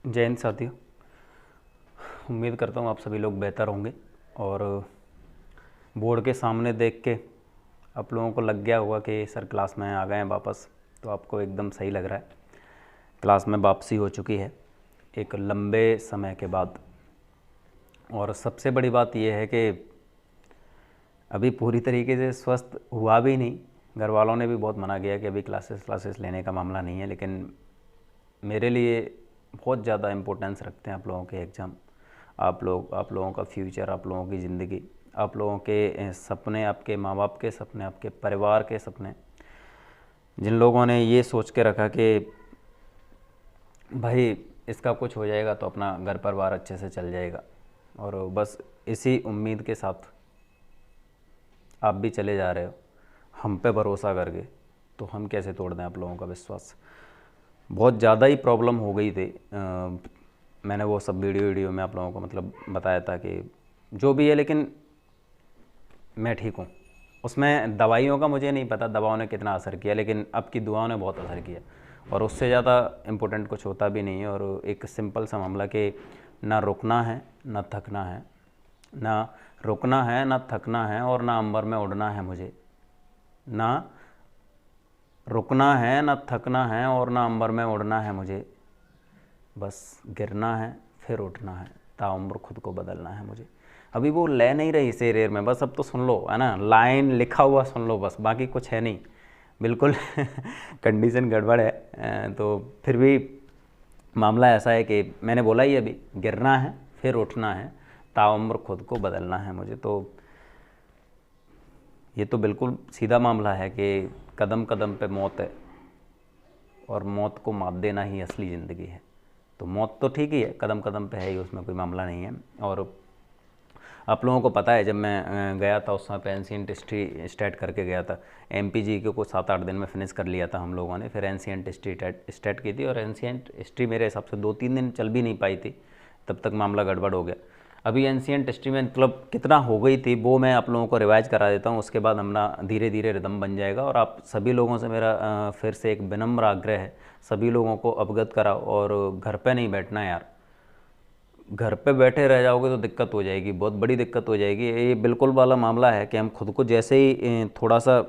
जय हिंद साथियों। उम्मीद करता हूँ आप सभी लोग बेहतर होंगे और बोर्ड के सामने देख के आप लोगों को लग गया होगा कि सर क्लास में आ गए हैं वापस, तो आपको एकदम सही लग रहा है। क्लास में वापसी हो चुकी है एक लंबे समय के बाद। और सबसे बड़ी बात यह है कि अभी पूरी तरीके से स्वस्थ हुआ भी नहीं। घर वालों ने भी बहुत मना किया कि अभी क्लासेस लेने का मामला नहीं है, लेकिन मेरे लिए बहुत ज़्यादा इम्पोर्टेंस रखते हैं आप लोगों के एग्ज़ाम। आप लोगों का फ्यूचर, आप लोगों की ज़िंदगी, आप लोगों के सपने, आपके माँ बाप के सपने, आपके परिवार के सपने। जिन लोगों ने ये सोच के रखा कि भाई इसका कुछ हो जाएगा तो अपना घर परिवार अच्छे से चल जाएगा, और बस इसी उम्मीद के साथ आप भी चले जा रहे हो हम पे भरोसा करके, तो हम कैसे तोड़ दें आप लोगों का विश्वास। बहुत ज़्यादा ही प्रॉब्लम हो गई थी। मैंने वो सब वीडियो में आप लोगों को मतलब बताया था कि जो भी है, लेकिन मैं ठीक हूँ। उसमें दवाइयों का मुझे नहीं पता दवाओं ने कितना असर किया, लेकिन अब की दुआओं ने बहुत असर किया, और उससे ज़्यादा इम्पोर्टेंट कुछ होता भी नहीं है। और एक सिंपल सा मामला कि ना रुकना है ना थकना है, ना रुकना है ना थकना है, और ना अंबर में उड़ना है मुझे। ना रुकना है ना थकना है और ना अंबर में उड़ना है मुझे। बस गिरना है फिर उठना है, ताउम्र खुद को बदलना है मुझे। अभी वो ले नहीं रही शेर में, बस अब तो सुन लो, है ना, लाइन लिखा हुआ सुन लो, बस बाकी कुछ है नहीं बिल्कुल। कंडीशन गड़बड़ है। तो फिर भी मामला ऐसा है कि मैंने बोला ही अभी, गिरना है फिर उठना है, ताउम्र खुद को बदलना है मुझे। तो ये तो बिल्कुल सीधा मामला है कि कदम कदम पे मौत है, और मौत को मात देना ही असली ज़िंदगी है। तो मौत तो ठीक ही है, कदम कदम पे है ही, उसमें कोई मामला नहीं है। और आप लोगों को पता है जब मैं गया था उस समय पे एंशिएंट हिस्ट्री स्टार्ट करके गया था। एमपीजी को 7-8 दिन में फिनिश कर लिया था हम लोगों ने। फिर एंशिएंट हिस्ट्री स्टार्ट की थी, और एंशिएंट हिस्ट्री मेरे हिसाब से 2-3 दिन चल भी नहीं पाई थी, तब तक मामला गड़बड़ हो गया। अभी एंशिएंट हिस्ट्री में मतलब कितना हो गई थी वो मैं आप लोगों को रिवाइज करा देता हूँ, उसके बाद हमारा धीरे धीरे रिदम बन जाएगा। और आप सभी लोगों से मेरा फिर से एक विनम्र आग्रह है, सभी लोगों को अवगत कराओ। और घर पे नहीं बैठना यार, घर पे बैठे रह जाओगे तो दिक्कत हो जाएगी, बहुत बड़ी दिक्कत हो जाएगी। ये बिल्कुल वाला मामला है कि हम खुद को जैसे ही थोड़ा सा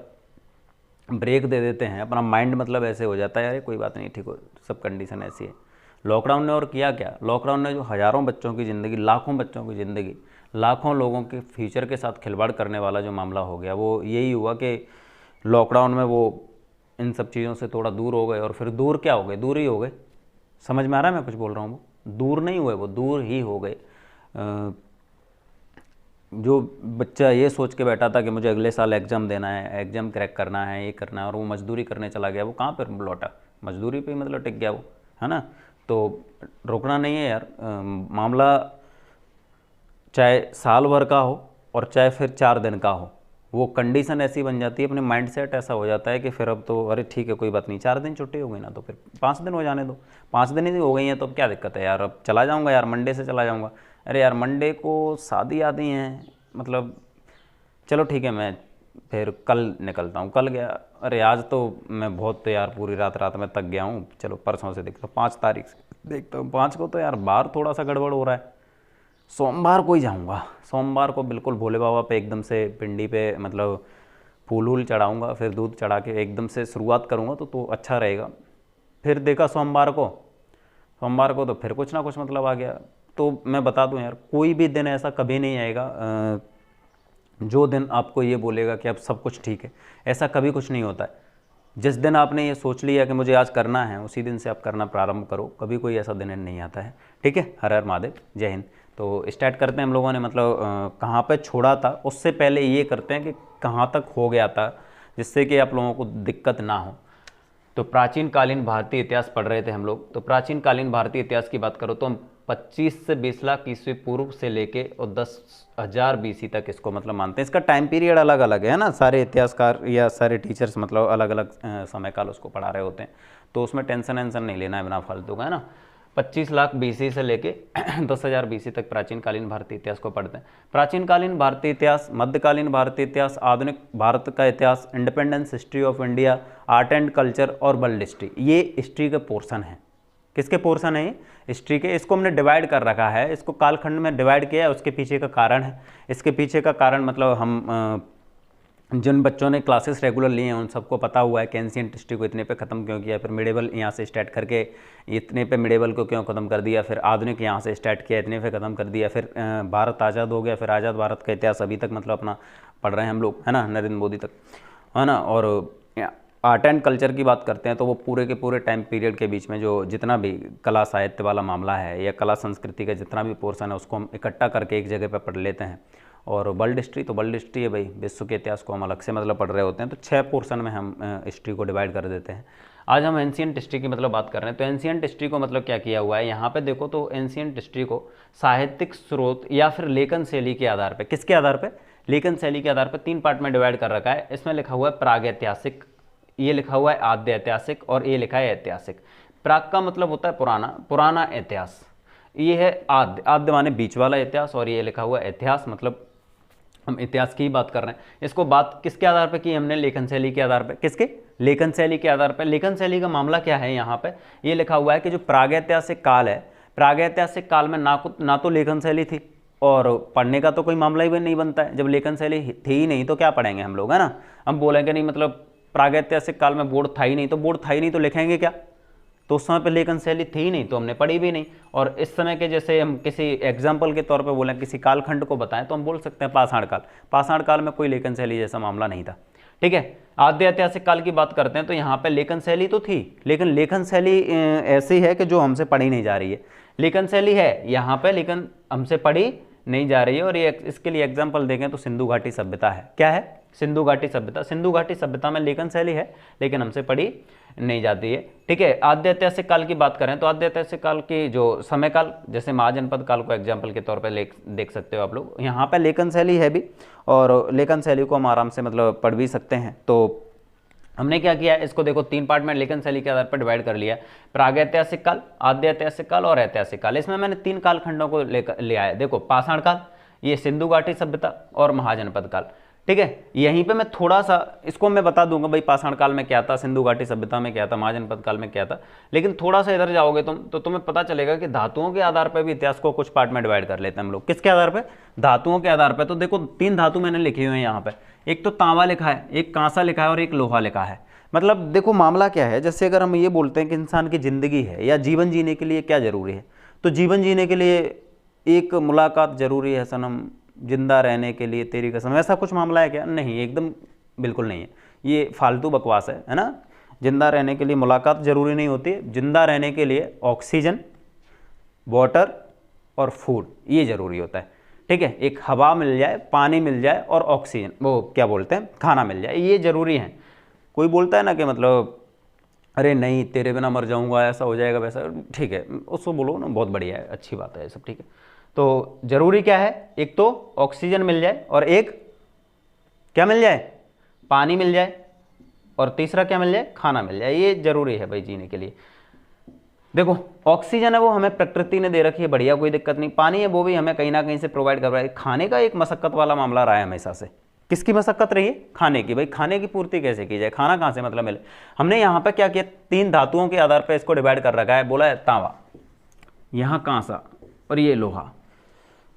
ब्रेक दे देते हैं, अपना माइंड मतलब ऐसे हो जाता है यार कोई बात नहीं, ठीक हो, सब कंडीशन ऐसी है। लॉकडाउन ने और किया क्या, लॉकडाउन ने जो हज़ारों बच्चों की ज़िंदगी, लाखों बच्चों की ज़िंदगी, लाखों लोगों के फ्यूचर के साथ खिलवाड़ करने वाला जो मामला हो गया, वो यही हुआ कि लॉकडाउन में वो इन सब चीज़ों से थोड़ा दूर हो गए। और फिर दूर क्या हो गए, दूर ही हो गए। समझ में आ रहा है मैं कुछ बोल रहा हूँ? वो दूर नहीं हुए, वो दूर ही हो गए। जो बच्चा ये सोच के बैठा था कि मुझे अगले साल एग्ज़ाम देना है, एग्ज़ाम क्रैक करना है, ये करना है, और वो मजदूरी करने चला गया, वो कहाँ पर लौटा, मजदूरी पे ही मतलब टिक गया वो, है ना। तो रुकना नहीं है यार। मामला चाहे साल भर का हो और चाहे फिर 4 दिन का हो, वो कंडीशन ऐसी बन जाती है, अपने माइंड सेट ऐसा हो जाता है कि फिर अब तो अरे ठीक है कोई बात नहीं, 4 दिन छुट्टी हो गई ना तो फिर 5 दिन हो जाने दो। 5 दिन ही हो गई हैं तो अब क्या दिक्कत है यार, अब चला जाऊँगा यार, मंडे से चला जाऊँगा। अरे यार मंडे को शादी आती हैं, मतलब चलो ठीक है, मैं फिर कल निकलता हूँ, कल गया, अरे आज तो मैं बहुत तो यार पूरी रात रात में थक गया हूँ, चलो परसों से देखता हूँ, 5 तारीख से देखता हूँ। 5 को तो यार बाहर थोड़ा सा गड़बड़ हो रहा है, सोमवार को ही जाऊँगा। सोमवार को बिल्कुल भोले बाबा पे एकदम से पिंडी पे मतलब फूल वूल चढ़ाऊँगा, फिर दूध चढ़ा के एकदम से शुरुआत करूँगा तो अच्छा रहेगा। फिर देखा सोमवार को तो फिर कुछ ना कुछ मतलब आ गया। तो मैं बता दूं यार, कोई भी दिन ऐसा कभी नहीं आएगा जो दिन आपको ये बोलेगा कि अब सब कुछ ठीक है, ऐसा कभी कुछ नहीं होता है। जिस दिन आपने ये सोच लिया कि मुझे आज करना है, उसी दिन से आप करना प्रारंभ करो, कभी कोई ऐसा दिन नहीं आता है। ठीक है, हर हर महादेव, जय हिंद। तो स्टार्ट करते हैं हम लोगों ने, मतलब कहाँ पे छोड़ा था उससे पहले ये करते हैं कि कहाँ तक हो गया था, जिससे कि आप लोगों को दिक्कत ना हो। तो प्राचीन कालीन भारतीय इतिहास पढ़ रहे थे हम लोग। तो प्राचीन कालीन भारतीय इतिहास की बात करो तो हम 25 से 20 लाख ईस्वी पूर्व से लेके और 10,000 बीसी तक इसको मतलब मानते हैं। इसका टाइम पीरियड अलग अलग है ना, सारे इतिहासकार या सारे टीचर्स मतलब अलग अलग समय काल उसको पढ़ा रहे होते हैं, तो उसमें टेंशन नहीं लेना है बिना फालतू का, है ना। 25 लाख बीसी से लेके 10,000 बीसी तक प्राचीन कालीन भारतीय इतिहास को पढ़ते हैं। प्राचीन कालीन भारतीय इतिहास, मध्यकालीन भारतीय इतिहास, आधुनिक भारत का इतिहास, independence history of India, art and culture और वर्ल्ड हिस्ट्री, ये हिस्ट्री के पोर्शन हैं। किसके पोर्शन है ये? हिस्ट्री के। इसको हमने डिवाइड कर रखा है, इसको कालखंड में डिवाइड किया है, उसके पीछे का कारण है। इसके पीछे का कारण मतलब हम जिन बच्चों ने क्लासेस रेगुलर लिए हैं उन सबको पता हुआ है कि एंशिएंट हिस्ट्री को इतने पे ख़त्म क्यों किया, फिर मिडेवल यहाँ से स्टार्ट करके इतने पे मिडेवल को क्यों ख़त्म कर दिया, फिर आधुनिक यहाँ से स्टार्ट किया इतने पे ख़त्म कर दिया, फिर भारत आज़ाद हो गया, फिर आज़ाद भारत का इतिहास अभी तक मतलब अपना पढ़ रहे हैं हम लोग, है ना, नरेंद्र मोदी तक, है ना। और आर्ट एंड कल्चर की बात करते हैं तो वो पूरे के पूरे टाइम पीरियड के बीच में जो जितना भी कला साहित्य वाला मामला है या कला संस्कृति का जितना भी पोर्शन है उसको हम इकट्ठा करके एक जगह पर पढ़ लेते हैं। और वर्ल्ड हिस्ट्री तो वर्ल्ड हिस्ट्री है भाई, विश्व के इतिहास को हम अलग से मतलब पढ़ रहे होते हैं, तो 6 पोर्शन में हम हिस्ट्री को डिवाइड कर देते हैं। आज हम एंशिएंट हिस्ट्री की मतलब बात कर रहे हैं। तो एंशिएंट हिस्ट्री को मतलब क्या किया हुआ है यहाँ पे देखो, तो एंशिएंट हिस्ट्री को साहित्यिक स्रोत या फिर लेखन शैली के आधार पर, किसके आधार पर? लेखन शैली के आधार पर 3 पार्ट में डिवाइड कर रखा है। इसमें लिखा हुआ है प्रागैतिहासिक, ये लिखा हुआ है आद्य ऐतिहासिक और ये लिखा है ऐतिहासिक। प्राग का मतलब होता है पुराना, पुराना इतिहास, ये है आद्य, आद्य माने बीच वाला इतिहास, और ये लिखा हुआ इतिहास मतलब हम इतिहास की ही बात कर रहे हैं। इसको बात किसके आधार पर की हमने? लेखन शैली के आधार पर। किसके? लेखन शैली के आधार पर। लेखन शैली का मामला क्या है यहाँ पे? ये लिखा हुआ है कि जो प्रागैतिहासिक काल है, प्रागैतिहासिक काल में ना तो लेखन शैली थी और पढ़ने का तो कोई मामला ही नहीं बनता है। जब लेखन शैली थी ही नहीं तो क्या पढ़ेंगे हम लोग, है ना। हम बोलेंगे नहीं मतलब प्रागैतिहासिक काल में बोर्ड था ही नहीं, तो बोर्ड था ही नहीं तो लिखेंगे क्या? तो उस समय पे लेखन शैली थी ही नहीं तो हमने पढ़ी भी नहीं। और इस समय के जैसे हम किसी एग्जाम्पल के तौर पे बोलें, किसी कालखंड को बताएं तो हम बोल सकते हैं पाषाण काल। पाषाण काल में कोई लेखन शैली जैसा मामला नहीं था, ठीक है। आद्य ऐतिहासिक काल की बात करते हैं तो यहाँ पे लेखन शैली तो थी, लेकिन लेखन शैली ऐसी है कि जो हमसे पढ़ी नहीं जा रही है। लेखन शैली है यहाँ पे लेकिन हमसे पढ़ी नहीं जा रही है। और ये इसके लिए एग्जाम्पल देखें तो सिंधु घाटी सभ्यता है। क्या है? सिंधु घाटी सभ्यता। सिंधु घाटी सभ्यता में लेखन शैली है लेकिन हमसे पढ़ी नहीं जाती है, ठीक है। आद्य ऐतिहासिक काल की बात करें तो आद्य ऐतिहासिक काल की जो समय काल, जैसे महाजनपद काल को एग्जाम्पल के तौर पर देख सकते हो आप लोग। यहाँ पे लेखन शैली है भी और लेखन शैली को हम आराम से मतलब पढ़ भी सकते हैं। तो हमने क्या किया है, इसको देखो 3 पार्ट में लेखन शैली के आधार पर डिवाइड कर लिया। प्रागैतिहासिक काल, आद्य ऐतिहासिक काल और ऐतिहासिक काल। इसमें मैंने 3 कालखंडों को लिया है। देखो पाषाण काल, ये सिंधु घाटी सभ्यता और महाजनपद काल, ठीक है। यहीं पे मैं थोड़ा सा इसको मैं बता दूंगा भाई पाषाण काल में क्या था, सिंधु घाटी सभ्यता में क्या था, महाजनपद काल में क्या था, लेकिन थोड़ा सा इधर जाओगे तुम तो तुम्हें पता चलेगा कि धातुओं के आधार पर भी इतिहास को कुछ पार्ट में डिवाइड कर लेते हैं हम लोग। किसके आधार पर? धातुओं के आधार पर। तो देखो 3 धातु मैंने लिखे हुए हैं यहाँ पे, एक तो तांबा लिखा है, एक कांसा लिखा है और एक लोहा लिखा है। मतलब देखो मामला क्या है, जैसे अगर हम ये बोलते हैं कि इंसान की ज़िंदगी है या जीवन जीने के लिए क्या ज़रूरी है, तो जीवन जीने के लिए एक मुलाकात ज़रूरी है सनम, जिंदा रहने के लिए तेरी कसम, ऐसा कुछ मामला है क्या? नहीं, एकदम बिल्कुल नहीं है, ये फालतू बकवास है ना। जिंदा रहने के लिए मुलाकात ज़रूरी नहीं होती है। जिंदा रहने के लिए ऑक्सीजन, वाटर और फूड ये ज़रूरी होता है, ठीक है। एक हवा मिल जाए, पानी मिल जाए और ऑक्सीजन, वो क्या बोलते हैं, खाना मिल जाए, ये ज़रूरी है। कोई बोलता है ना कि मतलब अरे नहीं तेरे बिना मर जाऊंगा, ऐसा हो जाएगा वैसा, ठीक है उसको बोलो ना, बहुत बढ़िया है, अच्छी बात है ये सब, ठीक है। तो ज़रूरी क्या है, एक तो ऑक्सीजन मिल जाए और एक क्या मिल जाए, पानी मिल जाए, और तीसरा क्या मिल जाए, खाना मिल जाए। ये ज़रूरी है भाई जीने के लिए। देखो ऑक्सीजन है वो हमें प्रकृति ने दे रखी है, बढ़िया, कोई दिक्कत नहीं। पानी है वो भी हमें कहीं ना कहीं से प्रोवाइड कर रहा है। खाने का एक मशक्कत वाला मामला रहा है हमेशा से। किसकी मशक्कत रही है? खाने की। भाई खाने की पूर्ति कैसे की जाए, खाना कहाँ से मतलब मिले। हमने यहाँ पे क्या किया, 3 धातुओं के आधार पर इसको डिवाइड कर रखा है। बोला है तांबा, यहाँ कांसा और ये लोहा।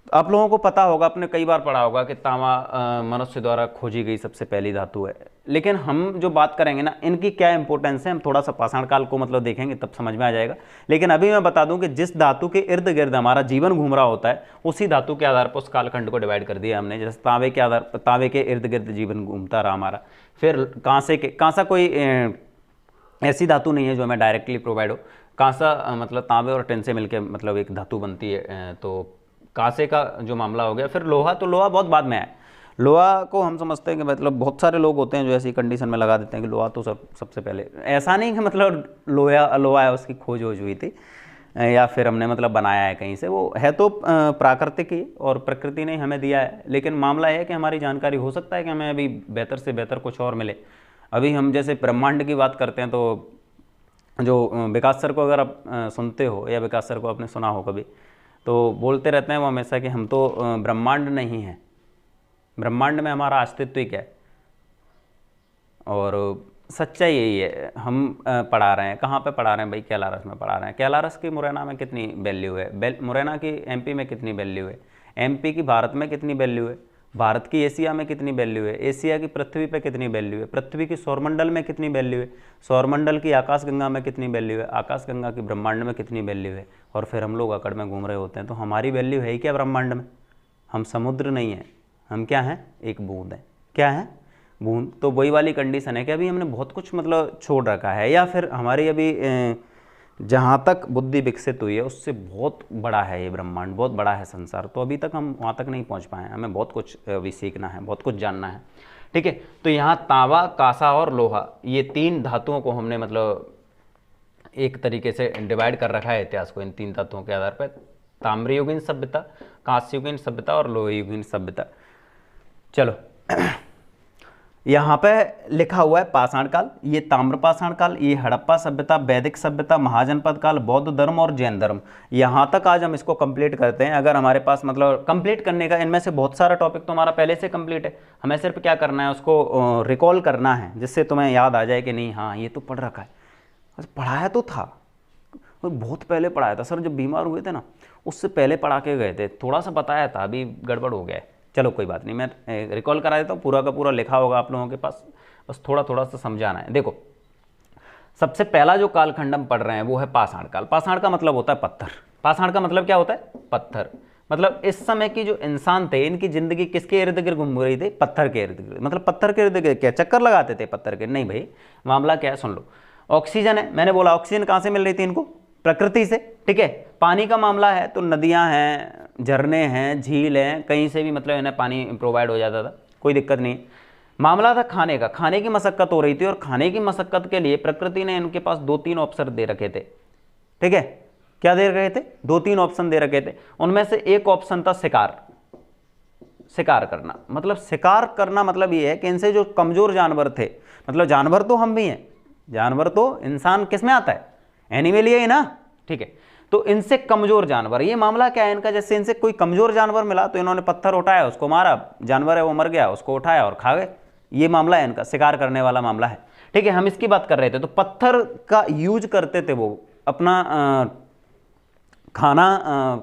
आप लोगों को पता होगा, आपने कई बार पढ़ा होगा कि तांबा मनुष्य द्वारा खोजी गई सबसे पहली धातु है। लेकिन हम जो बात करेंगे ना, इनकी क्या इंपॉर्टेंस है, हम थोड़ा सा पाषाण काल को मतलब देखेंगे तब समझ में आ जाएगा। लेकिन अभी मैं बता दूं कि जिस धातु के इर्द गिर्द हमारा जीवन घूम रहा होता है, उसी धातु के आधार पर उस कालखंड को डिवाइड कर दिया हमने। जैसे तांबे के आधार पर, तांबे के इर्द गिर्द जीवन घूमता रहा हमारा। फिर कांसा कोई ऐसी धातु नहीं है जो हमें डायरेक्टली प्रोवाइड हो। कांसा मतलब तांबे और टिन से मिलकर मतलब एक धातु बनती है, तो कांसे का जो मामला हो गया। फिर लोहा, तो लोहा बहुत बाद में आया। लोहा को हम समझते हैं कि मतलब बहुत सारे लोग होते हैं जो ऐसी कंडीशन में लगा देते हैं कि लोहा तो सबसे पहले, ऐसा नहीं कि मतलब लोहा है उसकी खोज हुई थी या फिर हमने मतलब बनाया है कहीं से, वो है तो प्राकृतिक ही और प्रकृति ने हमें दिया है। लेकिन मामला है कि हमारी जानकारी हो सकता है कि हमें अभी बेहतर से बेहतर कुछ और मिले। अभी हम जैसे ब्रह्मांड की बात करते हैं तो जो विकास सर को अगर आप सुनते हो या विकास सर को आपने सुना हो कभी, तो बोलते रहते हैं वो हमेशा कि हम तो ब्रह्मांड नहीं हैं, ब्रह्मांड में हमारा अस्तित्व ही क्या है। और सच्चाई यही है। हम पढ़ा रहे हैं, कहाँ पे पढ़ा रहे हैं भाई? कैलारस में पढ़ा रहे हैं। कैलारस की मुरैना में कितनी वैल्यू है? मुरैना की एमपी में कितनी वैल्यू है? एमपी की भारत में कितनी वैल्यू है? भारत की एशिया में कितनी वैल्यू है? एशिया की पृथ्वी पे कितनी वैल्यू है? पृथ्वी की सौरमंडल में कितनी वैल्यू है? सौरमंडल की आकाशगंगा में कितनी वैल्यू है? आकाशगंगा की ब्रह्मांड में कितनी वैल्यू है? और फिर हम लोग अकड़ में घूम रहे होते हैं। तो हमारी वैल्यू है ही क्या ब्रह्मांड में? हम समुद्र नहीं हैं, हम क्या हैं? एक बूंद हैं। क्या है? बूंद। तो वही वाली कंडीशन है कि अभी हमने बहुत कुछ मतलब छोड़ रखा है, या फिर हमारी अभी जहाँ तक बुद्धि विकसित हुई है उससे बहुत बड़ा है ये ब्रह्मांड, बहुत बड़ा है संसार। तो अभी तक हम वहाँ तक नहीं पहुँच पाए हैं, हमें बहुत कुछ अभी सीखना है, बहुत कुछ जानना है। ठीक है, तो यहाँ तांबा, कांसा और लोहा, ये तीन धातुओं को हमने मतलब एक तरीके से डिवाइड कर रखा है इतिहास को इन तीन तत्वों के आधार पर। ताम्रयुगीन सभ्यता, कांस्ययुगीन सभ्यता और लोहयुगीन सभ्यता। चलो यहाँ पे लिखा हुआ है पाषाण काल, ये ताम्रपाषाण काल, ये हड़प्पा सभ्यता, वैदिक सभ्यता, महाजनपद काल, बौद्ध धर्म और जैन धर्म। यहाँ तक आज हम इसको कंप्लीट करते हैं। अगर हमारे पास मतलब कंप्लीट करने का, इनमें से बहुत सारा टॉपिक तो हमारा पहले से कंप्लीट है, हमें सिर्फ क्या करना है, उसको रिकॉल करना है, जिससे तुम्हें याद आ जाए कि नहीं हाँ ये तो पढ़ रखा है, बस पढ़ाया तो था, बहुत पहले पढ़ाया था सर, जब बीमार हुए थे ना उससे पहले पढ़ा के गए थे, थोड़ा सा बताया था, अभी गड़बड़ हो गया है। चलो कोई बात नहीं, मैं रिकॉल करा देता हूँ, पूरा का पूरा लिखा होगा आप लोगों के पास, बस थोड़ा थोड़ा सा समझाना है। देखो सबसे पहला जो कालखंड हम पढ़ रहे हैं वो है पाषाण काल। पाषाण का मतलब होता है पत्थर। पाषाण का मतलब क्या होता है? पत्थर। मतलब इस समय की जो इंसान थे, इनकी जिंदगी किसके इर्द गिर्द घूम रही थी? पत्थर के इर्द गिर्द। मतलब पत्थर के इर्द गिर्द क्या चक्कर लगाते थे पत्थर के? नहीं भाई, मामला क्या है सुन लो। ऑक्सीजन है, मैंने बोला ऑक्सीजन कहाँ से मिल रही थी इनको? प्रकृति से। ठीक है, पानी का मामला है तो नदियां हैं, झरने हैं, झील हैं, कहीं से भी मतलब इन्हें पानी प्रोवाइड हो जाता था, कोई दिक्कत नहीं। मामला था खाने का, खाने की मशक्कत हो रही थी, और खाने की मशक्कत के लिए प्रकृति ने इनके पास 2-3 ऑप्शन दे रखे थे। ठीक है, क्या दे रखे थे? 2-3 ऑप्शन दे रखे थे। उनमें से एक ऑप्शन था शिकार। शिकार करना मतलब, शिकार करना मतलब ये है कि इनसे जो कमजोर जानवर थे, मतलब जानवर तो हम भी हैं, जानवर तो इंसान किस में आता है? एनिमल ही है ना। ठीक है, तो इनसे कमजोर जानवर, ये मामला क्या है इनका? जैसे इनसे कोई कमजोर जानवर मिला तो इन्होंने पत्थर उठाया, उसको मारा, जानवर है वो मर गया, उसको उठाया और खा गए। ये मामला है इनका, शिकार करने वाला मामला है। ठीक है, हम इसकी बात कर रहे थे। तो पत्थर का यूज करते थे वो अपना खाना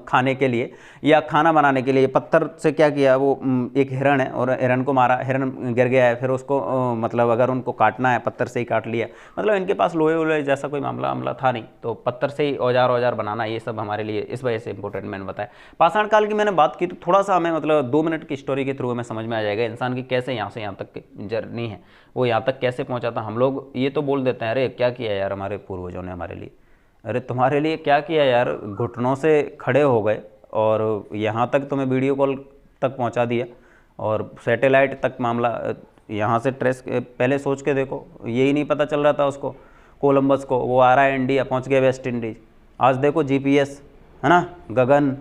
खाने के लिए या खाना बनाने के लिए। पत्थर से क्या किया वो, एक हिरण है और हिरण को मारा, हिरण गिर गया है, फिर उसको मतलब अगर उनको काटना है पत्थर से ही काट लिया। मतलब इनके पास लोहे वोहे जैसा कोई मामला था नहीं, तो पत्थर से ही औजार बनाना, ये सब हमारे लिए इस वजह से इंपॉर्टेंट मैंने बताया। पाषाण काल की मैंने बात की तो थोड़ा सा हमें मतलब 2 मिनट की स्टोरी के थ्रू हमें समझ में आ जाएगा इंसान की कैसे यहाँ से यहाँ तक की जर्नी है, वो यहाँ तक कैसे पहुँचा था। हम लोग ये तो बोल देते हैं अरे क्या किया यार हमारे पूर्वजों ने हमारे लिए, अरे तुम्हारे लिए क्या किया यार, घुटनों से खड़े हो गए और यहाँ तक तुम्हें वीडियो कॉल तक पहुँचा दिया, और सैटेलाइट तक मामला यहाँ से ट्रेस। पहले सोच के देखो, यही नहीं पता चल रहा था उसको, कोलंबस को, वो आ रहा है इंडिया, पहुँच गया वेस्ट इंडीज़। आज देखो जीपीएस है ना, गगन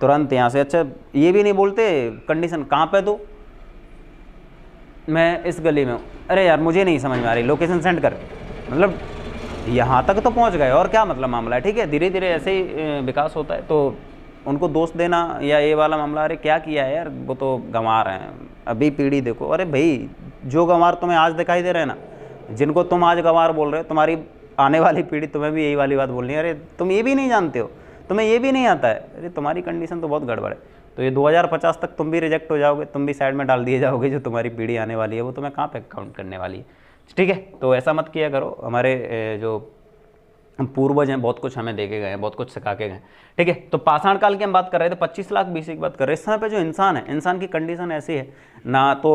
तुरंत यहाँ से। अच्छा ये भी नहीं बोलते कंडीशन कहाँ पे, तो मैं इस गली में हूँ, अरे यार मुझे नहीं समझ में आ रही, लोकेशन सेंड कर। मतलब यहाँ तक तो पहुँच गए, और क्या मतलब मामला है। ठीक है, धीरे धीरे ऐसे ही विकास होता है। तो उनको दोष देना या ये वाला मामला, अरे क्या किया है यार, वो तो गंवार हैं, अभी पीढ़ी देखो। अरे भाई जो गंवार तुम्हें आज दिखाई दे रहे हैं ना, जिनको तुम आज गंवार बोल रहे हो, तुम्हारी आने वाली पीढ़ी तुम्हें भी यही वाली बात बोलनी है, अरे तुम ये भी नहीं जानते हो, तुम्हें ये भी नहीं आता है, अरे तुम्हारी कंडीशन तो बहुत गड़बड़ है। तो ये 2050 तक तुम भी रिजेक्ट हो जाओगे, तुम भी साइड में डाल दिए जाओगे। जो तुम्हारी पीढ़ी आने वाली है वो तुम्हें कहाँ पे काउंट करने वाली है। ठीक है, तो ऐसा मत किया करो। हमारे जो पूर्वज हैं बहुत कुछ हमें देके गए हैं, बहुत कुछ सिखा के गए। ठीक है, तो पाषाण काल की हम बात कर रहे थे, 25 लाख BC की बात कर रहे हैं। इस समय पे जो इंसान है, इंसान की कंडीशन ऐसी है ना, तो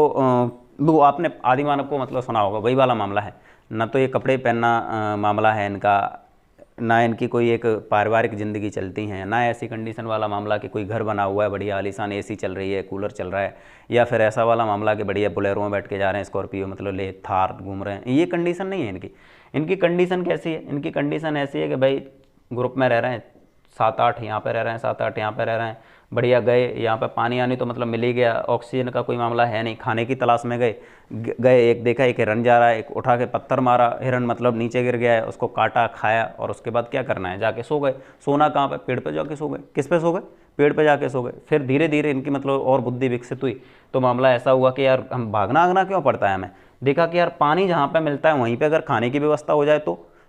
वो आपने आदि मानव को मतलब सुना होगा, वही वाला मामला है ना। तो ये कपड़े पहनना मामला है इनका, ना इनकी कोई एक पारिवारिक ज़िंदगी चलती है, ना ऐसी कंडीशन वाला मामला कि कोई घर बना हुआ है बढ़िया आलीशान, AC चल रही है, कूलर चल रहा है, या फिर ऐसा वाला मामला कि बढ़िया बोलेरो में बैठ के जा रहे हैं, स्कॉर्पियो मतलब ले थार घूम रहे हैं। ये कंडीशन नहीं है इनकी। इनकी कंडीशन कैसी है? इनकी कंडीशन ऐसी है कि भाई ग्रुप में रह रहे हैं, 7-8 यहाँ पे रह रहे हैं, 7-8 यहाँ पे रह रहे हैं, बढ़िया गए यहाँ पे पानी आनी तो मतलब मिल ही गया, ऑक्सीजन का कोई मामला है नहीं, खाने की तलाश में गए एक देखा एक हिरन जा रहा है, एक उठा के पत्थर मारा, हिरन मतलब नीचे गिर गया है, उसको काटा खाया, और उसके बाद क्या करना है, जाके सो गए। सोना कहाँ पे? पेड़ पे जाके सो गए। किस पे सो गए? पेड़ पे जाके सो गए। फिर धीरे धीरे इनकी मतलब और बुद्धि विकसित हुई, तो मामला ऐसा हुआ कि यार हम भागना आगना क्यों पड़ता है हमें, देखा कि यार पानी जहाँ पे मिलता है वहीं पे अगर खाने की व्यवस्था हो जाए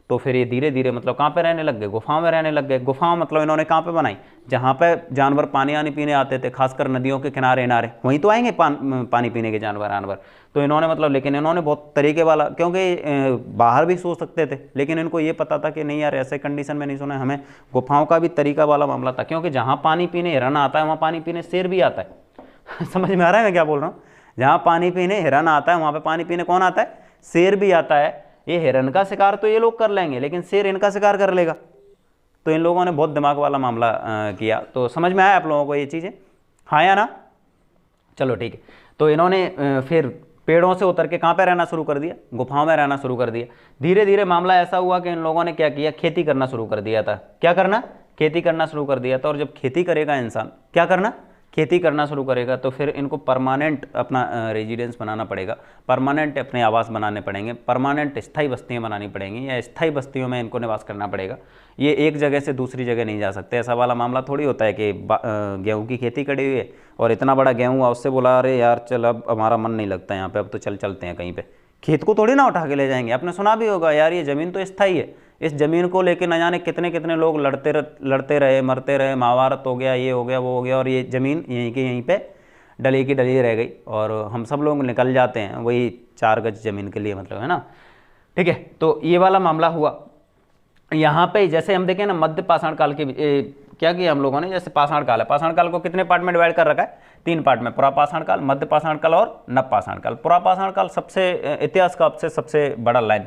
तो फिर ये धीरे धीरे मतलब कहाँ पे रहने लग गए, गुफाओं में रहने लग गए। गुफाओं मतलब इन्होंने कहाँ पे बनाई, जहाँ पे जानवर पानी आने पीने आते थे, खासकर नदियों के किनारे इनारे, वहीं तो आएंगे पानी पीने के जानवर। तो इन्होंने मतलब, लेकिन इन्होंने बहुत तरीके वाला, क्योंकि बाहर भी सो सकते थे, लेकिन इनको ये पता था कि नहीं यार ऐसे कंडीशन में नहीं सोना है, हमें गुफाओं का भी तरीका वाला मामला था, क्योंकि जहाँ पानी पीने हिरन आता है वहाँ पानी पीने शेर भी आता है। समझ में आ रहा है मैं क्या बोल रहा हूँ? जहाँ पानी पीने हिरन आता है वहाँ पे पानी पीने कौन आता है, शेर भी आता है। ये हिरन का शिकार तो ये लोग कर लेंगे, लेकिन शेर इनका शिकार कर लेगा। तो इन लोगों ने बहुत दिमाग वाला मामला किया। तो समझ में आया आप लोगों को ये चीज़ें, हाँ या ना? चलो ठीक है। तो इन्होंने फिर पेड़ों से उतर के कहाँ पे रहना शुरू कर दिया, गुफाओं में रहना शुरू कर दिया। धीरे धीरे मामला ऐसा हुआ कि इन लोगों ने क्या किया, खेती करना शुरू कर दिया था। क्या करना, खेती करना शुरू कर दिया था। और जब खेती करेगा इंसान, क्या करना, खेती करना शुरू करेगा, तो फिर इनको परमानेंट अपना रेजिडेंस बनाना पड़ेगा, परमानेंट अपने आवास बनाने पड़ेंगे, परमानेंट स्थायी बस्तियां बनानी पड़ेंगी, या स्थायी बस्तियों में इनको निवास करना पड़ेगा। ये एक जगह से दूसरी जगह नहीं जा सकते। ऐसा वाला मामला थोड़ी होता है कि गेहूं की खेती करी हुई है और इतना बड़ा गेहूं हुआ, उससे बोला अरे यार चल अब हमारा मन नहीं लगता यहाँ पे, अब तो चलते हैं कहीं पे। खेत को थोड़ी ना उठा के ले जाएंगे। आपने सुना भी होगा यार ये ज़मीन तो स्थायी है, इस ज़मीन को लेके न जाने कितने कितने लोग लड़ते रहे, मरते रहे, महाभारत हो गया, ये हो गया, वो हो गया, और ये ज़मीन यहीं के यहीं पे डली की डली रह गई, और हम सब लोग निकल जाते हैं वही 4 गज ज़मीन के लिए, मतलब, है ना। ठीक है, तो ये वाला मामला हुआ। यहाँ पे जैसे हम देखें ना, मध्य पाषाण काल के क्या किया हम लोगों ने, जैसे पाषाण काल है, पाषाण काल को कितने पार्ट में डिवाइड कर रखा है, 3 पार्ट में, पुरापाषाण काल, मध्य पाषाण काल और नवपाषाण काल। पुरापाषाण काल सबसे इतिहास का सबसे बड़ा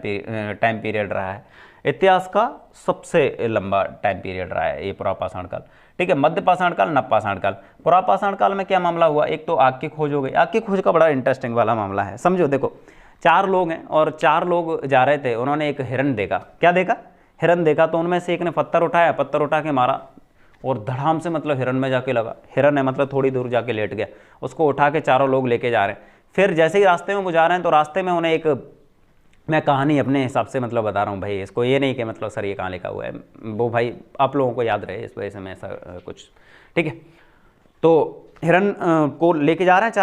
टाइम पीरियड रहा है, इतिहास का सबसे लंबा टाइम पीरियड रहा है ये पुरापाषाण काल। ठीक है, मध्य पाषाण काल, नवपाषाण काल। पुरापाषाण काल में क्या मामला हुआ, एक तो आग की खोज हो गई। आग की खोज का बड़ा इंटरेस्टिंग वाला मामला है। समझो, देखो 4 लोग हैं और 4 लोग जा रहे थे, उन्होंने एक हिरन देखा। क्या देखा, हिरन देखा। तो उनमें से एक ने पत्थर उठाया, पत्थर उठा के मारा और धड़ाम से मतलब हिरन में जाके लगा। हिरन है मतलब थोड़ी दूर जाके लेट गया, उसको उठा के 4 लोग लेके जा रहे हैं। फिर जैसे ही रास्ते में वो जा रहे हैं तो रास्ते में उन्हें एक, मैं कहानी अपने हिसाब से मतलब बता रहा हूँ भाई, इसको ये नहीं कि मतलब सर ये कहाँ लिखा हुआ है, वो भाई आप लोगों को याद रहे, इस वजह से मैं ऐसा कुछ। ठीक है, तो हिरन को लेके जा रहे हैं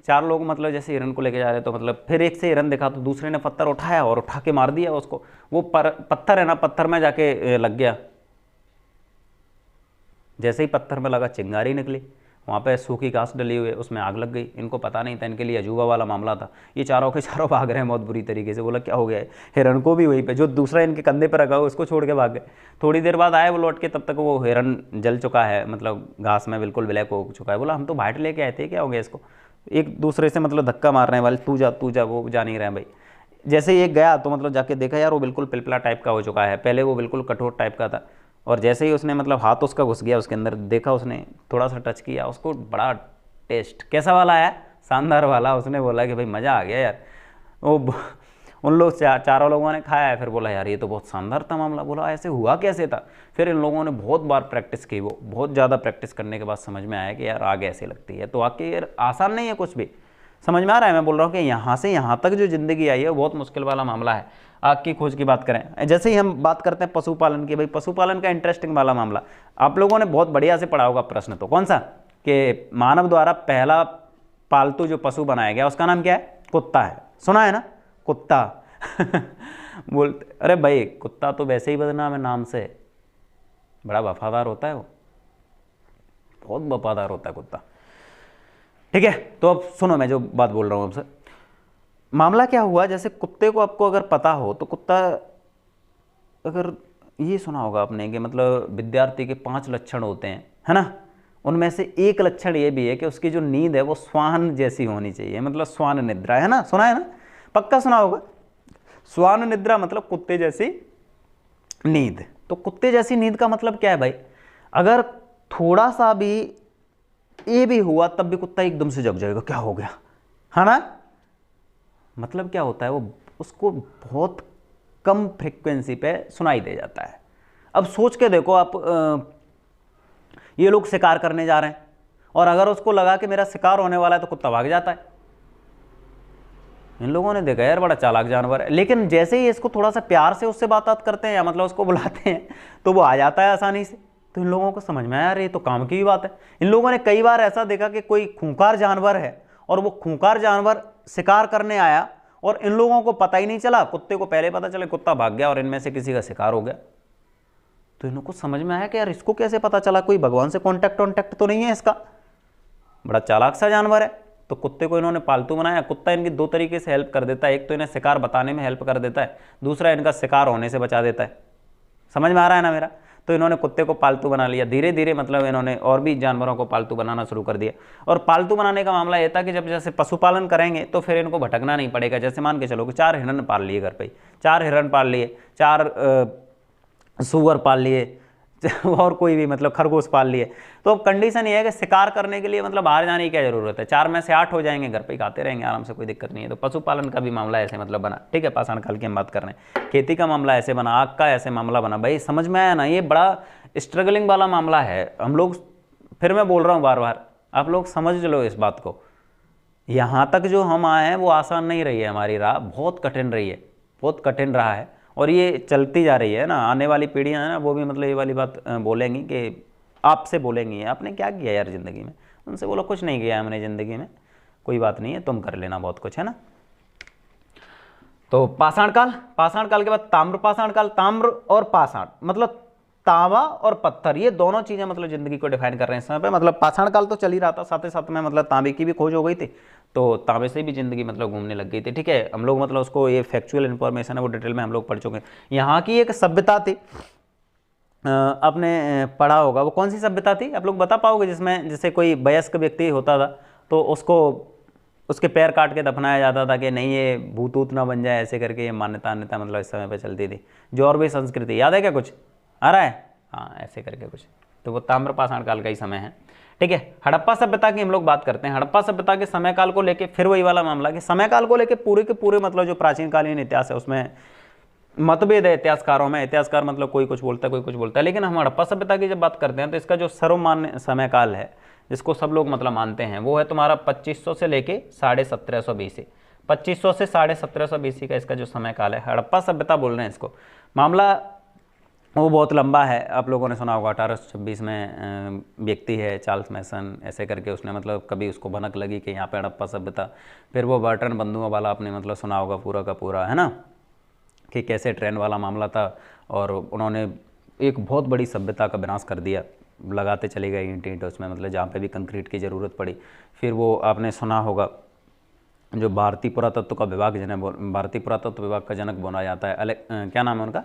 4 लोग मतलब जैसे हिरन को लेके जा रहे हैं, तो मतलब फिर एक से हिरन दिखा तो दूसरे ने पत्थर उठाया और उठा के मार दिया उसको। वो पत्थर है ना, पत्थर में जाके लग गया। जैसे ही पत्थर में लगा चिंगारी निकली, वहाँ पे सूखी घास डली हुई है, उसमें आग लग गई। इनको पता नहीं था, इनके लिए अजूबा वाला मामला था। ये चारों के चारों भाग रहे हैं बहुत बुरी तरीके से। बोला क्या हो गया है, हिरन को भी वहीं पे, जो दूसरा इनके कंधे पर रखा हुआ उसको छोड़ के भाग गए। थोड़ी देर बाद आए वो लौट के, तब तक वो हिरन जल चुका है, मतलब घास में बिल्कुल ब्लैक हो चुका है। बोला हम तो बाहर लेके आए थे, क्या हो गया इसको। एक दूसरे से मतलब धक्का मारने वाले, तू जा, वो जा नहीं रहे भाई। जैसे ही एक गया तो मतलब जाके देखा यार वो बिल्कुल पिलपिला टाइप का हो चुका है, पहले वो बिल्कुल कठोर टाइप का था। और जैसे ही उसने मतलब हाथ उसका घुस गया उसके अंदर, देखा उसने, थोड़ा सा टच किया, उसको बड़ा टेस्ट कैसा वाला आया, शानदार वाला। उसने बोला कि भाई मज़ा आ गया यार। वो उन लोग चारों लोगों ने खाया है, फिर बोला यार ये तो बहुत शानदार था मामला। बोला ऐसे हुआ कैसे था। फिर इन लोगों ने बहुत बार प्रैक्टिस की, वो बहुत ज़्यादा प्रैक्टिस करने के बाद समझ में आया कि यार आग ऐसे लगती है। तो आग की यार आसान नहीं है कुछ भी, समझ में आ रहा है। मैं बोल रहा हूँ कि यहाँ से यहाँ तक जो ज़िंदगी आई है वो बहुत मुश्किल वाला मामला है। आग की खोज की बात करें, जैसे ही हम बात करते हैं पशुपालन की, भाई पशुपालन का इंटरेस्टिंग वाला मामला आप लोगों ने बहुत बढ़िया से पढ़ा होगा। प्रश्न तो कौन सा, कि मानव द्वारा पहला पालतू जो पशु बनाया गया उसका नाम क्या है, कुत्ता है। सुना है ना, कुत्ता। बोलते अरे भाई कुत्ता तो वैसे ही बदनाम है नाम से, बड़ा वफादार होता है वो, बहुत वफादार होता है कुत्ता। ठीक है, तो अब सुनो मैं जो बात बोल रहा हूँ आपसे। मामला क्या हुआ, जैसे कुत्ते को आपको अगर पता हो तो कुत्ता, अगर ये सुना होगा आपने कि मतलब विद्यार्थी के 5 लक्षण होते हैं, है ना। उनमें से एक लक्षण ये भी है कि उसकी जो नींद है वो श्वान जैसी होनी चाहिए, मतलब श्वान निद्रा, है ना। सुना है ना, पक्का सुना होगा। श्वान निद्रा मतलब कुत्ते जैसी नींद। तो कुत्ते जैसी नींद का मतलब क्या है भाई, अगर थोड़ा सा भी ये भी हुआ तब भी कुत्ता एकदम से जग जाएगा, क्या हो गया, है ना। मतलब क्या होता है, वो उसको बहुत कम फ्रीक्वेंसी पे सुनाई दे जाता है। अब सोच के देखो आप, ये लोग शिकार करने जा रहे हैं और अगर उसको लगा कि मेरा शिकार होने वाला है तो कुत्ता भाग जाता है। इन लोगों ने देखा यार बड़ा चालाक जानवर है, लेकिन जैसे ही इसको थोड़ा सा प्यार से उससे बात करते हैं या मतलब उसको बुलाते हैं तो वो आ जाता है आसानी से। तो इन लोगों को समझ में आया यार ये तो काम की भी बात है। इन लोगों ने कई बार ऐसा देखा कि कोई खूंखार जानवर है और वो खूंखार जानवर शिकार करने आया और इन लोगों को पता ही नहीं चला, कुत्ते को पहले पता चला, कुत्ता भाग गया और इनमें से किसी का शिकार हो गया। तो इनको समझ में आया कि यार इसको कैसे पता चला, कोई भगवान से कॉन्टैक्ट तो नहीं है इसका, बड़ा चालाक सा जानवर है। तो कुत्ते को इन्होंने पालतू बनाया। कुत्ता इनकी दो तरीके से हेल्प कर देता है, एक तो इन्हें शिकार बताने में हेल्प कर देता है, दूसरा इनका शिकार होने से बचा देता है। समझ में आ रहा है ना मेरा? तो इन्होंने कुत्ते को पालतू बना लिया। धीरे धीरे मतलब इन्होंने और भी जानवरों को पालतू बनाना शुरू कर दिया। और पालतू बनाने का मामला ये था कि जब जैसे पशुपालन करेंगे तो फिर इनको भटकना नहीं पड़ेगा। जैसे मान के चलो कि 4 हिरन पाल लिए घर पे, 4 हिरन पाल लिए, 4 सूअर पाल लिए और कोई भी मतलब खरगोश पाल लिए। तो अब कंडीशन ये है कि शिकार करने के लिए मतलब बाहर जाने की क्या जरूरत है, 4 में से 8 हो जाएंगे, घर पे ही खाते रहेंगे आराम से, कोई दिक्कत नहीं है। तो पशुपालन का भी मामला ऐसे मतलब बना, ठीक है। पाषाण काल की हम बात कर रहे हैं, खेती का मामला ऐसे बना, आग का ऐसे मामला बना। भाई समझ में आया ना, ये बड़ा स्ट्रगलिंग वाला मामला है। हम लोग, फिर मैं बोल रहा हूँ बार बार, आप लोग समझ लो इस बात को। यहाँ तक जो हम आए हैं वो आसान नहीं रही है, हमारी राह बहुत कठिन रही है, बहुत कठिन रहा है, और ये चलती जा रही है ना। आने वाली पीढ़ियाँ हैं ना, वो भी मतलब ये वाली बात बोलेंगी कि आपसे बोलेंगी आपने क्या किया यार ज़िंदगी में। उनसे बोलो कुछ नहीं किया हमने ज़िंदगी में, कोई बात नहीं है, तुम कर लेना बहुत कुछ, है ना। तो पाषाण काल, पाषाण काल के बाद ताम्र पाषाण काल। ताम्र और पाषाण मतलब तांबा और पत्थर, ये दोनों चीज़ें मतलब ज़िंदगी को डिफाइन कर रहे हैं इस समय पे। मतलब पाषाण काल तो चल ही रहा था, साथ ही साथ में मतलब तांबे की भी खोज हो गई थी, तो तांबे से भी ज़िंदगी मतलब घूमने लग गई थी, ठीक है। हम लोग मतलब उसको, ये फैक्चुअल इन्फॉर्मेशन है, वो डिटेल में हम लोग पढ़ चुके हैं। यहाँ की एक सभ्यता थी, आपने पढ़ा होगा, वो कौन सी सभ्यता थी आप लोग बता पाओगे? जिसमें जैसे कोई वयस्क व्यक्ति होता था तो उसको उसके पैर काट के दफनाया जाता था कि नहीं ये भूत ऊत ना बन जाए, ऐसे करके ये मान्यता मतलब इस समय पे चलती थी। जो और भी संस्कृति याद है क्या, कुछ आ रहा है? हाँ, ऐसे करके कुछ। तो वो ताम्र पाषाण काल का ही समय है, ठीक है। हड़प्पा सभ्यता की हम लोग बात करते हैं। हड़प्पा सभ्यता के समय काल को लेके फिर वही वाला मामला कि समय काल को लेके पूरे के पूरे मतलब जो प्राचीन कालीन इतिहास है उसमें मतभेद है इतिहासकारों में। इतिहासकार मतलब कोई कुछ बोलता है, कोई कुछ बोलता है, लेकिन हम हड़प्पा सभ्यता की जब बात करते हैं तो इसका जो सर्वमान्य समय काल है, जिसको सब लोग मतलब मानते हैं, वो है तुम्हारा 2500 से लेके 1750 BC। 2500 से 1750 BC का इसका जो समय काल है, हड़प्पा सभ्यता बोल रहे हैं इसको। मामला वो बहुत लंबा है, आप लोगों ने सुना होगा। 1826 में व्यक्ति है चार्ल्स मैसन, ऐसे करके उसने मतलब कभी उसको भनक लगी कि यहाँ पे हड़प्पा सभ्यता। फिर वो बर्टन बंधुओं वाला आपने मतलब सुना होगा पूरा का पूरा, है ना, कि कैसे ट्रेन वाला मामला था और उन्होंने एक बहुत बड़ी सभ्यता का विनाश कर दिया, लगाते चले गए ईंट ईंट उसमें, मतलब जहाँ पे भी कंक्रीट की ज़रूरत पड़ी। फिर वो आपने सुना होगा जो भारतीय पुरातत्व का विभाग, जिन्हें भारतीय पुरातत्व विभाग का जनक बोला जाता है, क्या नाम है उनका,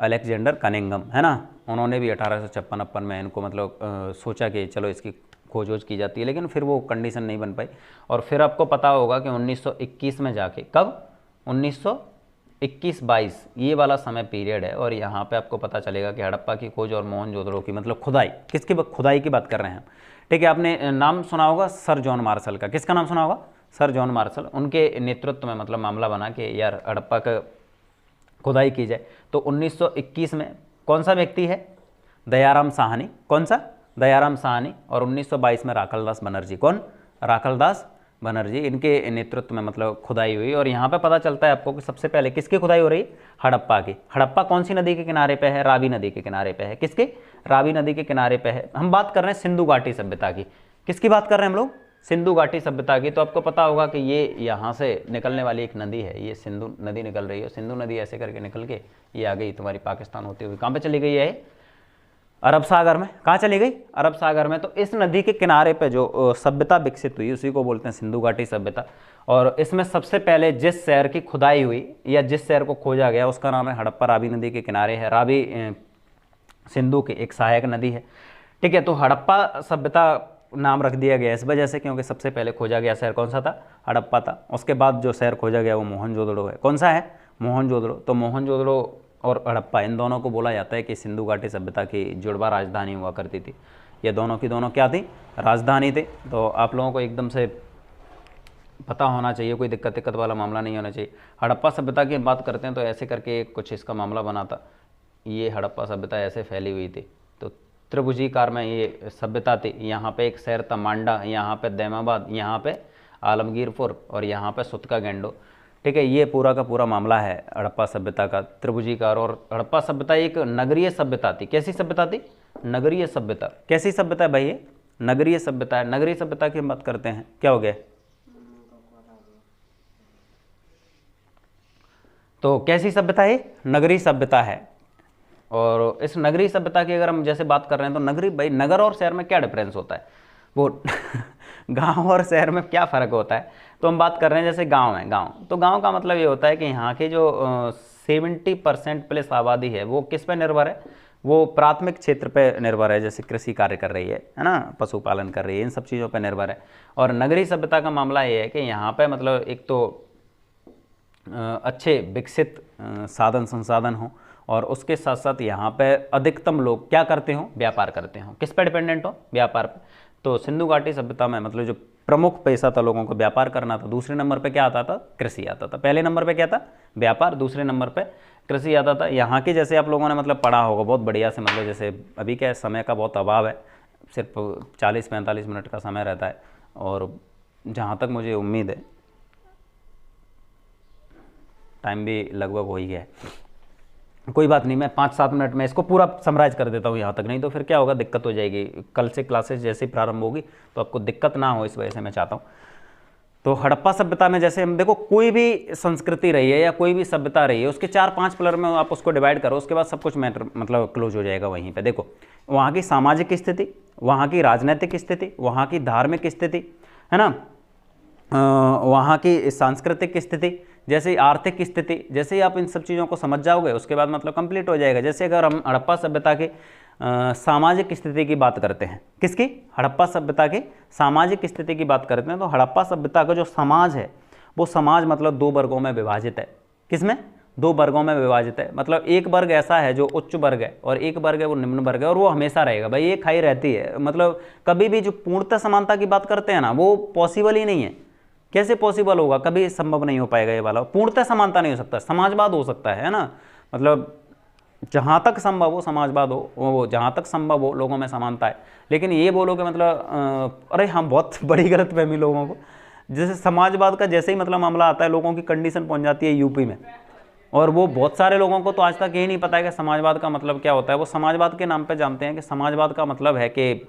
अलेक्जेंडर कनिंघम, है ना। उन्होंने भी 1856 में इनको मतलब सोचा कि चलो इसकी खोज वोज की जाती है, लेकिन फिर वो कंडीशन नहीं बन पाई। और फिर आपको पता होगा कि 1921 में जाके, कब, 1921-22 ये वाला समय पीरियड है, और यहाँ पे आपको पता चलेगा कि हड़प्पा की खोज और मोहनजोदड़ो की मतलब खुदाई, किसकी खुदाई की बात कर रहे हैं, ठीक है। आपने नाम सुना होगा सर जॉन मार्शल का, किसका नाम सुना होगा, सर जॉन मार्शल। उनके नेतृत्व में मतलब मामला बना कि यार हड़प्पा का खुदाई की जाए। तो 1921 में कौन सा व्यक्ति है, दयाराम साहनी, कौन सा, दयाराम साहनी। और 1922 में राखलदास बनर्जी, कौन, राखलदास बनर्जी, इनके नेतृत्व में मतलब खुदाई हुई। और यहाँ पे पता चलता है आपको कि सबसे पहले किसकी खुदाई हो रही, हड़प्पा की। हड़प्पा कौन सी नदी के किनारे पे है, रावी नदी के किनारे पे है। किसके, रावी नदी के किनारे पे है। हम बात कर रहे हैं सिंधु घाटी सभ्यता की। किसकी बात कर रहे हैं हम लोग, सिंधु घाटी सभ्यता की। तो आपको पता होगा कि ये यहाँ से निकलने वाली एक नदी है, ये सिंधु नदी निकल रही है। सिंधु नदी ऐसे करके निकल के ये आ गई तुम्हारी पाकिस्तान होती हुई, कहाँ पे चली गई है, अरब सागर में। कहाँ चली गई, अरब सागर में। तो इस नदी के किनारे पे जो सभ्यता विकसित हुई उसी को बोलते हैं सिंधु घाटी सभ्यता। और इसमें सबसे पहले जिस शहर की खुदाई हुई या जिस शहर को खोजा गया उसका नाम है हड़प्पा, रावी नदी के किनारे है। रावी सिंधु की एक सहायक नदी है, ठीक है। तो हड़प्पा सभ्यता नाम रख दिया गया इस वजह से क्योंकि सबसे पहले खोजा गया शहर कौन सा था, हड़प्पा था। उसके बाद जो शहर खोजा गया वो मोहनजोदड़ो है। कौन सा है, मोहनजोदड़ो। तो मोहनजोदड़ो और हड़प्पा इन दोनों को बोला जाता है कि सिंधु घाटी सभ्यता की जुड़वा राजधानी हुआ करती थी। ये दोनों की दोनों क्या थी, राजधानी थी। तो आप लोगों को एकदम से पता होना चाहिए, कोई दिक्कत वाला मामला नहीं होना चाहिए। हड़प्पा सभ्यता की बात करते हैं तो ऐसे करके कुछ इसका मामला बना था। ये हड़प्पा सभ्यता ऐसे फैली हुई थी। तो त्रिभुजीकार में ये सभ्यता थी। यहाँ पे एक शहर था मांडा, यहाँ पे दैमाबाद, यहाँ पे आलमगीरपुर और यहाँ पे सुतका गेंडो, ठीक है। ये पूरा का पूरा मामला है हड़प्पा सभ्यता का, त्रिभुजीकार। और हड़प्पा सभ्यता एक नगरीय सभ्यता थी। कैसी सभ्यता थी, नगरीय सभ्यता। कैसी सभ्यता है भाई, ये नगरीय सभ्यता है। नगरीय सभ्यता की हम बात करते हैं, क्या हो गया, तो कैसी सभ्यता है? नगरी सभ्यता है। और इस नगरी सभ्यता की अगर हम जैसे बात कर रहे हैं तो नगरी, भाई नगर और शहर में क्या डिफरेंस होता है, वो गांव और शहर में क्या फ़र्क होता है? तो हम बात कर रहे हैं जैसे गांव है, गांव तो गांव का मतलब ये होता है कि यहाँ के जो 70% प्लस आबादी है वो किस पे निर्भर है? वो प्राथमिक क्षेत्र पे निर्भर है, जैसे कृषि कार्य कर रही है ना, पशुपालन कर रही है, इन सब चीज़ों पे निर्भर है। और नगरी सभ्यता का मामला ये है कि यहाँ पे मतलब एक तो अच्छे विकसित साधन संसाधन हो, और उसके साथ साथ यहाँ पे अधिकतम लोग क्या करते हो? व्यापार करते हो। किस पे डिपेंडेंट हो? व्यापार पे। तो सिंधु घाटी सभ्यता में मतलब जो प्रमुख पैसा था लोगों को व्यापार करना था। दूसरे नंबर पे क्या आता था? कृषि आता था। पहले नंबर पे क्या था? व्यापार। दूसरे नंबर पे कृषि आता था। यहाँ की जैसे आप लोगों ने मतलब पढ़ा होगा बहुत बढ़िया से, मतलब जैसे अभी क्या समय का बहुत अभाव है, सिर्फ 40-45 मिनट का समय रहता है, और जहाँ तक मुझे उम्मीद है टाइम भी लगभग हो ही गया है। कोई बात नहीं, मैं 5-7 मिनट में इसको पूरा समराइज कर देता हूँ यहाँ तक, नहीं तो फिर क्या होगा, दिक्कत हो जाएगी। कल से क्लासेस जैसे ही प्रारंभ होगी तो आपको दिक्कत ना हो, इस वजह से मैं चाहता हूँ। तो हड़प्पा सभ्यता में जैसे हम देखो, कोई भी संस्कृति रही है या कोई भी सभ्यता रही है, उसके 4-5 पिलर में आप उसको डिवाइड करो, उसके बाद सब कुछ मैटर मतलब क्लोज हो जाएगा वहीं पे। देखो, वहाँ की सामाजिक स्थिति, वहाँ की राजनीतिक स्थिति, वहाँ की धार्मिक स्थिति, है ना, वहाँ की सांस्कृतिक स्थिति, जैसे आर्थिक स्थिति, जैसे ही आप इन सब चीज़ों को समझ जाओगे उसके बाद मतलब कंप्लीट हो जाएगा। जैसे अगर हम हड़प्पा सभ्यता के सामाजिक स्थिति की बात करते हैं, किसकी? हड़प्पा सभ्यता की सामाजिक स्थिति की बात करते हैं, तो हड़प्पा सभ्यता का जो समाज है वो समाज मतलब 2 वर्गों में विभाजित है। किसमें? 2 वर्गों में विभाजित है। मतलब एक वर्ग ऐसा है जो उच्च वर्ग है, और एक वर्ग है वो निम्न वर्ग है, और वो हमेशा रहेगा भाई, ये खाई रहती है। मतलब कभी भी जो पूर्णतः समानता की बात करते हैं ना, वो पॉसिबल ही नहीं है। कैसे पॉसिबल होगा? कभी संभव नहीं हो पाएगा ये वाला। पूर्णतः समानता नहीं हो सकता, समाजवाद हो सकता है ना, मतलब जहाँ तक संभव हो समाजवाद हो, वो जहाँ तक संभव हो लोगों में समानता है। लेकिन ये बोलो कि मतलब अरे हम बहुत बड़ी गलतफहमी लोगों को, जैसे समाजवाद का जैसे ही मतलब मामला आता है, लोगों की कंडीशन पहुँच जाती है यूपी में, और वो बहुत सारे लोगों को तो आज तक यही नहीं पता है कि समाजवाद का मतलब क्या होता है। वो समाजवाद के नाम पे जानते हैं कि समाजवाद का मतलब है कि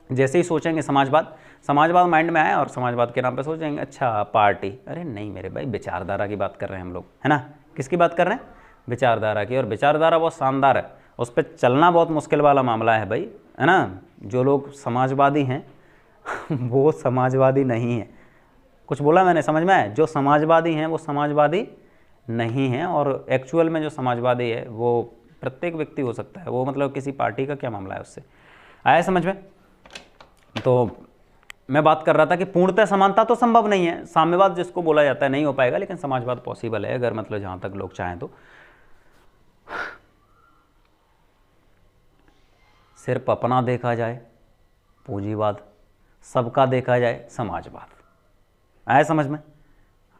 जैसे ही सोचेंगे समाजवाद, समाजवाद माइंड में आया और समाजवाद के नाम पे सोचेंगे अच्छा पार्टी। अरे नहीं मेरे भाई, विचारधारा की बात कर रहे हैं हम लोग, है ना। किसकी बात कर रहे हैं? विचारधारा की। और विचारधारा बहुत शानदार है, उस पर चलना बहुत मुश्किल वाला मामला है भाई, है ना। जो लोग समाजवादी हैं वो समाजवादी नहीं है। कुछ बोला मैंने, समझ में आया? जो समाजवादी हैं वो समाजवादी नहीं हैं, और एक्चुअल में जो समाजवादी है वो प्रत्येक व्यक्ति हो सकता है। वो मतलब किसी पार्टी का क्या मामला है उससे। आया समझ में? तो मैं बात कर रहा था कि पूर्णतः समानता तो संभव नहीं है, साम्यवाद जिसको बोला जाता है नहीं हो पाएगा, लेकिन समाजवाद पॉसिबल है अगर मतलब जहां तक लोग चाहें तो। सिर्फ अपना देखा जाए पूंजीवाद, सबका देखा जाए समाजवाद। आया समझ में?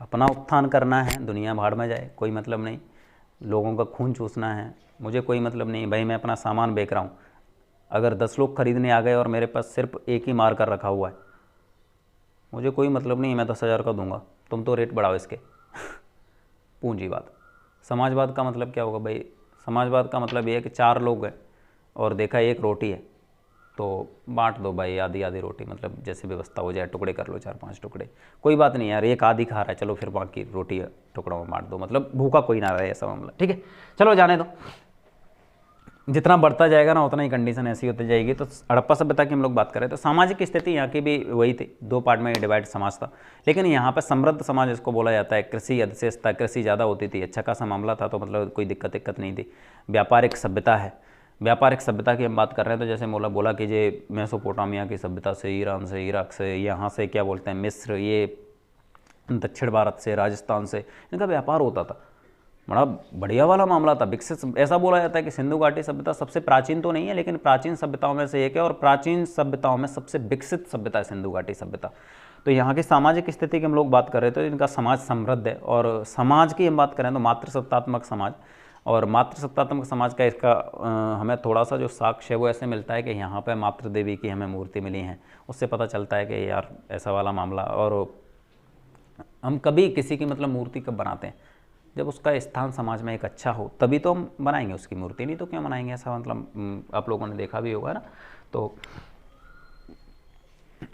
अपना उत्थान करना है, दुनिया भाड़ में जाए, कोई मतलब नहीं। लोगों का खून चूसना है, मुझे कोई मतलब नहीं भाई। मैं अपना सामान बेच रहा हूँ, अगर 10 लोग खरीदने आ गए और मेरे पास सिर्फ एक ही मार कर रखा हुआ है, मुझे कोई मतलब नहीं, मैं 10,000 का दूंगा, तुम तो रेट बढ़ाओ इसके। पूंजीवाद। समाजवाद का मतलब क्या होगा भाई? समाजवाद का मतलब ये है कि 4 लोग हैं और देखा एक रोटी है तो बांट दो भाई, आधी आधी रोटी, मतलब जैसे व्यवस्था हो जाए, टुकड़े कर लो 4-5 टुकड़े, कोई बात नहीं यार, एक आधी खा रहा है, चलो फिर बाकी रोटी टुकड़ों में बांट दो, मतलब भूखा कोई ना रहे, ऐसा मामला। ठीक है, चलो जाने दो। जितना बढ़ता जाएगा ना उतना ही कंडीशन ऐसी होती जाएगी। तो हड़प्पा सभ्यता की हम लोग बात करें तो सामाजिक स्थिति यहाँ की भी वही थी, 2 पार्ट में डिवाइड समाज था। लेकिन यहाँ पर समृद्ध समाज इसको बोला जाता है। कृषि अधिशेष था, कृषि ज़्यादा होती थी, अच्छा खासा मामला था, तो मतलब कोई दिक्कत नहीं थी। व्यापारिक सभ्यता है। व्यापारिक सभ्यता की हम बात कर रहे हैं तो जैसे बोला कि ये मेसोपोटामिया की सभ्यता से, ईरान से, इराक से, यहाँ से क्या बोलते हैं मिस्र, ये दक्षिण भारत से, राजस्थान से, इनका व्यापार होता था। बड़ा बढ़िया वाला मामला था, विकसित। ऐसा बोला जाता है कि सिंधु घाटी सभ्यता सबसे प्राचीन तो नहीं है, लेकिन प्राचीन सभ्यताओं में से एक है, और प्राचीन सभ्यताओं में सबसे विकसित सभ्यता है सिंधु घाटी सभ्यता। तो यहाँ की सामाजिक स्थिति की हम लोग बात कर रहे थे, तो इनका समाज समृद्ध है। और समाज की हम बात करें तो मातृसत्तात्मक समाज, और मातृसत्तात्मक समाज का इसका हमें थोड़ा सा जो साक्ष्य है वो ऐसे मिलता है कि यहाँ पर मातृ देवी की हमें मूर्ति मिली है, उससे पता चलता है कि यार ऐसा वाला मामला। और हम कभी किसी की मतलब मूर्ति कब बनाते हैं? जब उसका स्थान समाज में एक अच्छा हो, तभी तो हम बनाएंगे उसकी मूर्ति, नहीं तो क्यों बनाएंगे, ऐसा मतलब आप लोगों ने देखा भी होगा ना। तो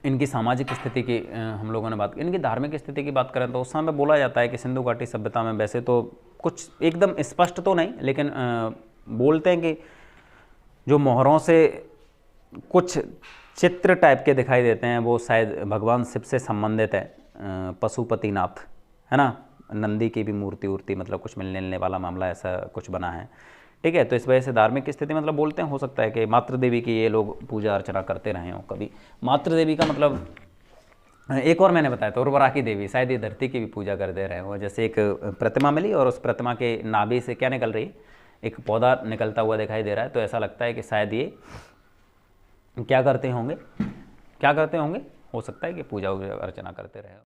इनकी सामाजिक स्थिति की हम लोगों ने बात, इनकी धार्मिक स्थिति की बात करें तो उस समय बोला जाता है कि सिंधु घाटी सभ्यता में वैसे तो कुछ एकदम स्पष्ट तो नहीं, लेकिन बोलते हैं कि जो मोहरों से कुछ चित्र टाइप के दिखाई देते हैं वो शायद भगवान शिव से संबंधित है। पशुपतिनाथ है ना, नंदी की भी मूर्ति उर्ति मतलब कुछ मिलने वाला मामला ऐसा कुछ बना है। ठीक है, तो इस वजह से धार्मिक स्थिति मतलब बोलते हैं हो सकता है कि मातृ देवी की ये लोग पूजा अर्चना करते रहे हों कभी। मातृ देवी का मतलब एक और मैंने बताया था उर्वरा की देवी, शायद ये धरती की भी पूजा करते रहे हो। जैसे एक प्रतिमा मिली और उस प्रतिमा के नाभि से क्या निकल रही है, एक पौधा निकलता हुआ दिखाई दे रहा है, तो ऐसा लगता है कि शायद ये क्या करते होंगे, क्या करते होंगे, हो सकता है कि पूजा अर्चना करते रहे।